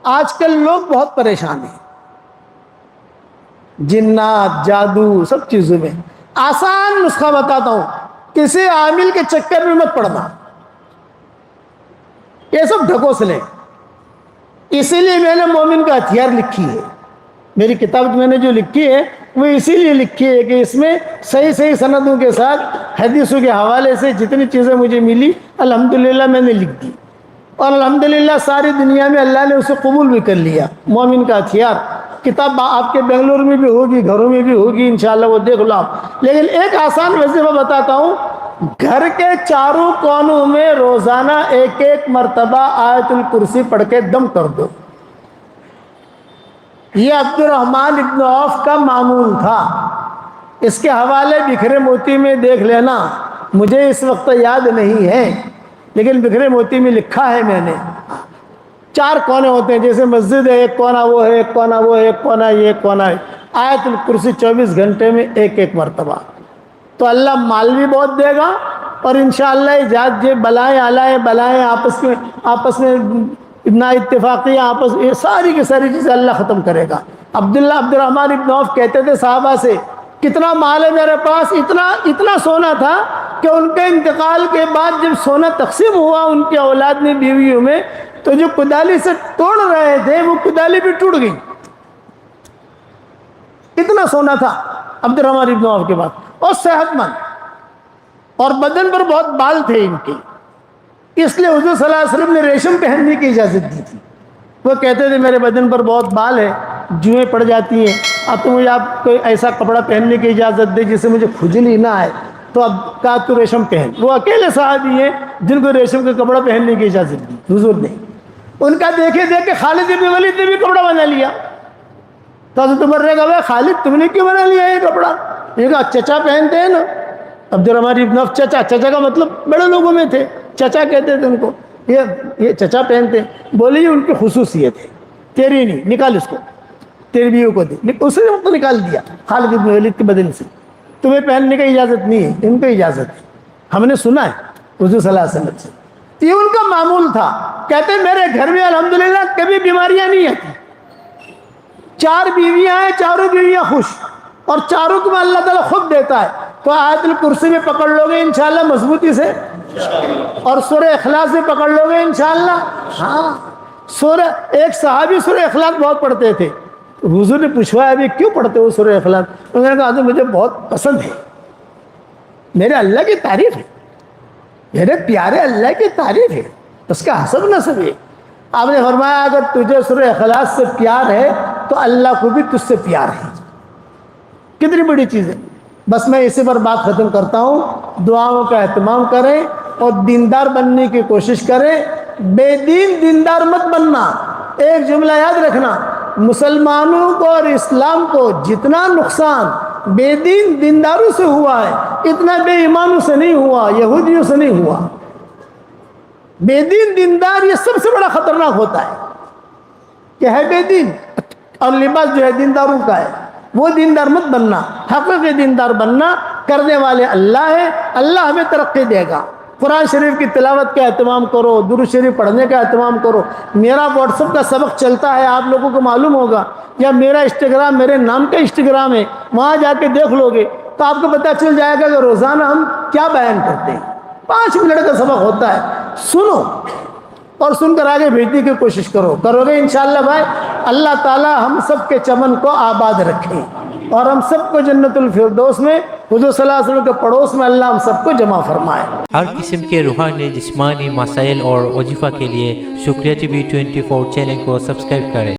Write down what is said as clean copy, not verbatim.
آج کل لوگ بہت پریشان ہیں جنات جادو سب چیزوں میں. آسان نسخہ بتاتا ہوں, کسی عامل کے چکر میں مت پڑنا, یہ سب ڈھکوس لیں. اسی لیے میں نے مومن کا ہتھیار لکھی ہے. میری کتاب میں نے جو لکھی ہے وہ اسی لیے لکھی ہے کہ اس میں صحیح صحیح سندوں کے ساتھ حدیثوں کے حوالے سے جتنی چیزیں مجھے ملی الحمدللہ میں نے لکھ دی, اور الحمدللہ ساری دنیا میں اللہ نے اسے قبول بھی کر لیا. مومن کا ہتھیار کتاب آپ کے بنگلور میں بھی ہوگی, گھروں میں بھی ہوگی انشاءاللہ, وہ دیکھ لو آپ. لیکن ایک آسان وظیفہ بتاتا ہوں, گھر کے چاروں کونوں میں روزانہ ایک ایک مرتبہ آیت الکرسی پڑھ کے دم کر دو. یہ عبد الرحمن ابن عوف کا معمول تھا. اس کے حوالے بکھرے موتی میں دیکھ لینا, مجھے اس وقت یاد نہیں ہے لیکن بکھرے موتی میں لکھا ہے میں نے. 4 کونے ہوتے ہیں, جیسے مسجد ہے, ایک کونا وہ ہے, ایک کونا وہ ہے, ایک کونا یہ, ایک کونا ہے. آیت الکرسی 24 گھنٹے میں ایک ایک مرتبہ, تو اللہ مال بھی بہت دے گا, اور انشاءاللہ ایجاد جو بلائیں آلائیں بلائیں آپس میں نا اتفاقی آپس, یہ ساری کی ساری چیزیں اللہ ختم کرے گا. عبد الرحمن ابن عوف کہتے تھے صحابہ سے, کتنا مال ہے میرے پاس, اتنا سونا تھا کہ ان کے انتقال کے بعد جب سونا تقسیم ہوا ان کی اولاد میں, بیویوں میں, تو جو کدالی سے توڑ رہے تھے وہ کدالی بھی ٹوٹ گئی. اتنا سونا تھا عبد الرحمن ابن عوف کے پاس, اور صحت مند, اور بدن پر بہت بال تھے ان کے. اس لیے حضور صلی اللہ علیہ وسلم نے ریشم پہننے کی اجازت دی تھی. وہ کہتے تھے میرے بدن پر بہت بال ہے, جوئیں پڑ جاتی ہیں, اب تو مجھے آپ کوئی ایسا کپڑا پہننے کی اجازت دے جس سے مجھے کھجلی نہ آئے. تو اب کہا تو ریشم پہن. وہ اکیلے صحابی ہیں جن کو ریشم کا کپڑا پہننے کی اجازت دی حضور نے. ان کا دیکھے دیکھ کے خالد بن ولید نے بھی کپڑا بنا لیا. تو حضرت عمر نے کہا خالد تم نے کیوں بنا لیا یہ کپڑا؟ یہ کہا چچا پہنتے ہیں نا. عبد الرحمن ابن عوف چچا کا مطلب بڑے لوگوں میں تھے, چچا کہتے تھے ان کو, یہ چچا پہنتے ہیں. بولے یہ ان کی خصوصیت ہے, تیری نہیں, نکال اس کو, تیری بیوی کو دے. اسے تو نکال دیا خالد بن ولید کے بدن سے. تمہیں پہننے کی اجازت نہیں ہے, ان کو اجازت ہے, ہم نے سنا ہے حضور صلی اللہ علیہ وسلم سے. یہ ان کا معمول تھا. کہتے میرے گھر میں الحمدللہ کبھی بیماریاں نہیں آتی. 4 بیویاں ہیں, چاروں بیویاں خوش, اور چاروں کو اللہ تعالیٰ خود دیتا ہے. تو آیت الکرسی میں پکڑ لو گے انشاءاللہ مضبوطی سے, اور سورہ اخلاص میں پکڑ لو گے انشاءاللہ. ہاں, ایک صحابی سورہ اخلاص بہت پڑھتے تھے. حضور نے پوچھوایا ابھی کیوں پڑھتے ہو سورہ اخلاص؟ انہوں نے کہا حضور مجھے بہت پسند ہے, میرے اللہ کی تعریف ہے, میرے پیارے اللہ کی تعریف ہے, اس کا حسب نسب ہے. آپ نے فرمایا اگر تجھے سورہ اخلاص سے پیار ہے تو اللہ کو بھی تجھ سے پیار ہے. کتنی بڑی چیز ہے. بس میں اسی پر بات ختم کرتا ہوں. دعاؤں کا اہتمام کریں اور دیندار بننے کی کوشش کریں. بے دین دیندار مت بننا. ایک جملہ یاد رکھنا, مسلمانوں کو اور اسلام کو جتنا نقصان بے دین دینداروں سے ہوا ہے اتنا بے ایمانوں سے نہیں ہوا, یہودیوں سے نہیں ہوا. بے دین دیندار یہ سب سے بڑا خطرناک ہوتا ہے کہ ہے بے دین, اور لباس جو ہے دینداروں کا ہے. وہ دیندار مت بننا, حقیقی دیندار بننا. کرنے والے اللہ ہے, اللہ ہمیں ترقی دے گا. قرآن شریف کی تلاوت کا اہتمام کرو, درود شریف پڑھنے کا اہتمام کرو. میرا واٹس ایپ کا سبق چلتا ہے, آپ لوگوں کو معلوم ہوگا, یا میرا انسٹاگرام میرے نام کا انسٹاگرام ہے, وہاں جا کے دیکھ لو گے تو آپ کو پتہ چل جائے گا کہ روزانہ ہم کیا بیان کرتے ہیں. 5 منٹ کا سبق ہوتا ہے, سنو اور سن کر آگے بھیجنے کی کوشش کرو گے انشاءاللہ بھائی. اللہ تعالی ہم سب کے چمن کو آباد رکھے, اور ہم سب کو جنت الفردوس میں حضور صلی اللہ علیہ وسلم کے پڑوس میں اللہ ہم سب کو جمع فرمائے. ہر قسم کے روحانی جسمانی مسائل اور وظیفہ کے لیے شکریہ ٹی وی 24 چینل کو سبسکرائب کریں.